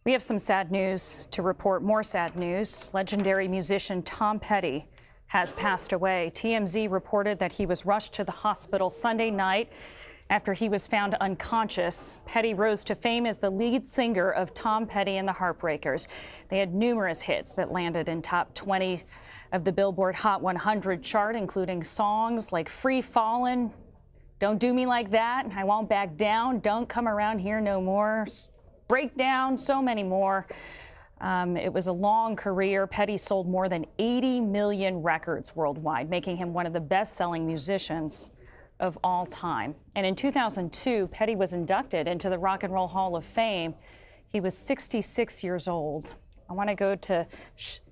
We have some sad news to report, more sad news. Legendary musician Tom Petty has passed away. TMZ reported that he was rushed to the hospital Sunday night after he was found unconscious. Petty rose to fame as the lead singer of Tom Petty and the Heartbreakers. They had numerous hits that landed in top 20 of the Billboard Hot 100 chart, including songs like Free Fallin', Don't Do Me Like That, I Won't Back Down, Don't Come Around Here No More, Breakdown, so many more. It was a long career. Petty sold more than 80 million records worldwide, making him one of the best-selling musicians of all time. And in 2002, Petty was inducted into the Rock and Roll Hall of Fame. He was 66 years old. I want to go to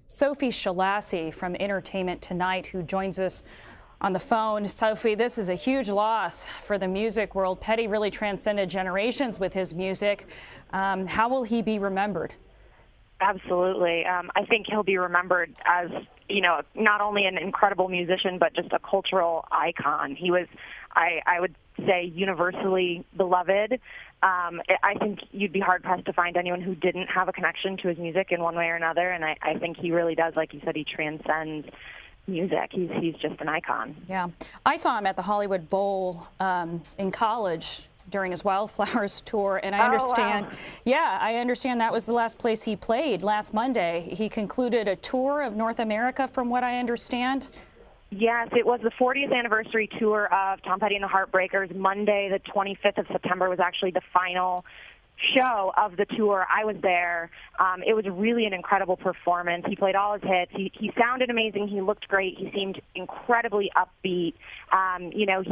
Sophie Shalassi from Entertainment Tonight, who joins us on the phone. Sophie, this is a huge loss for the music world. Petty really transcended generations with his music. How will he be remembered? Absolutely. I think he'll be remembered as, not only an incredible musician, but just a cultural icon. He was, I would say, universally beloved. I think you'd be hard-pressed to find anyone who didn't have a connection to his music in one way or another, and I think he really does, like you said, he transcends music. He's just an icon. Yeah. I saw him at the Hollywood Bowl in college during his Wildflowers tour, and I understand, yeah, I understand that was the last place he played last Monday. He concluded a tour of North America, from what I understand. Yes, it was the 40th anniversary tour of Tom Petty and the Heartbreakers. Monday, the 25th of September, was actually the final show of the tour. I was there. It was really an incredible performance. He played all his hits. He sounded amazing. He looked great. He seemed incredibly upbeat.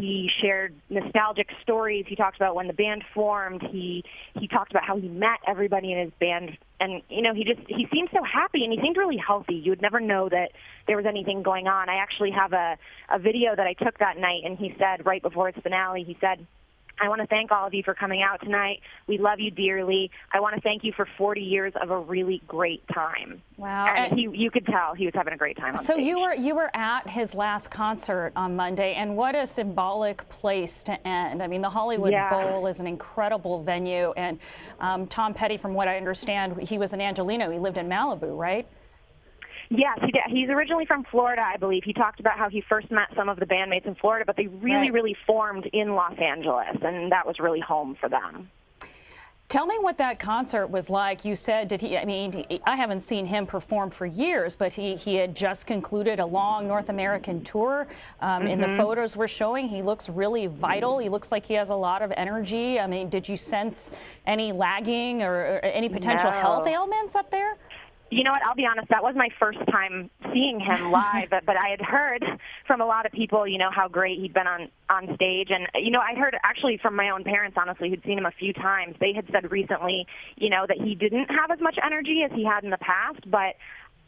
He shared nostalgic stories. He talked about when the band formed. He talked about how he met everybody in his band. And, he seemed so happy, and he seemed really healthy. You would never know that there was anything going on. I actually have a video that I took that night, and he said, right before its finale, he said, "I want to thank all of you for coming out tonight. We love you dearly. I want to thank you for 40 years of a really great time." Wow. And you could tell he was having a great time on so stage. you were at his last concert on Monday, and what a symbolic place to end. I mean, the Hollywood Bowl is an incredible venue, and Tom Petty, from what I understand, he was an Angelino. He lived in Malibu, right? Yes, he did. He's originally from Florida, I believe. He talked about how he first met some of the bandmates in Florida, but they really formed in Los Angeles, and that was really home for them. Tell me what that concert was like. You said, I haven't seen him perform for years, but he had just concluded a long North American tour. In the photos we're showing, he looks really vital. He looks like he has a lot of energy. I mean, did you sense any lagging or any potential health ailments up there? You know what, I'll be honest, that was my first time seeing him live, but I had heard from a lot of people, how great he'd been on stage. And, I heard actually from my own parents, honestly, who'd seen him a few times. They had said recently, that he didn't have as much energy as he had in the past, but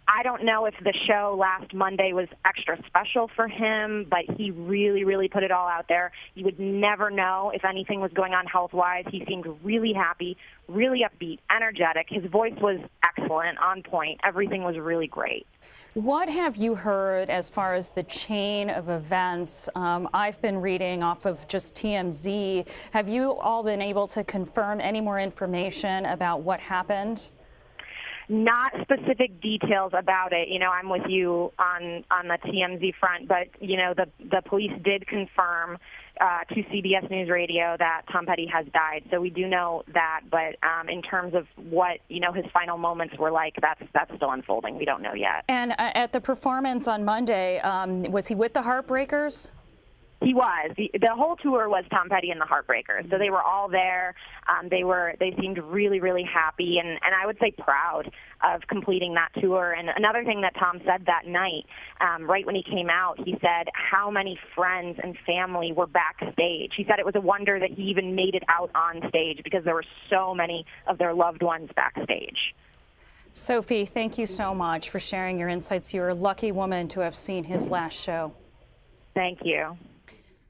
I don't know if the show last Monday was extra special for him, but he really put it all out there. You would never know if anything was going on health-wise. He seemed really happy, really upbeat, energetic. His voice was excellent, on point. Everything was really great. What have you heard as far as the chain of events? I've been reading off of just TMZ. Have you all been able to confirm any more information about what happened? Not specific details about it. I'm with you on the TMZ front, but, the police did confirm to CBS News Radio that Tom Petty has died. So we do know that, but in terms of what, his final moments were like, that's still unfolding. We don't know yet. And at the performance on Monday, was he with the Heartbreakers? He was. The whole tour was Tom Petty and the Heartbreakers. So they were all there. They seemed really happy and I would say proud of completing that tour. And another thing that Tom said that night, right when he came out, he said how many friends and family were backstage. He said it was a wonder that he even made it out on stage because there were so many of their loved ones backstage. Sophie, thank you so much for sharing your insights. You're a lucky woman to have seen his last show. Thank you.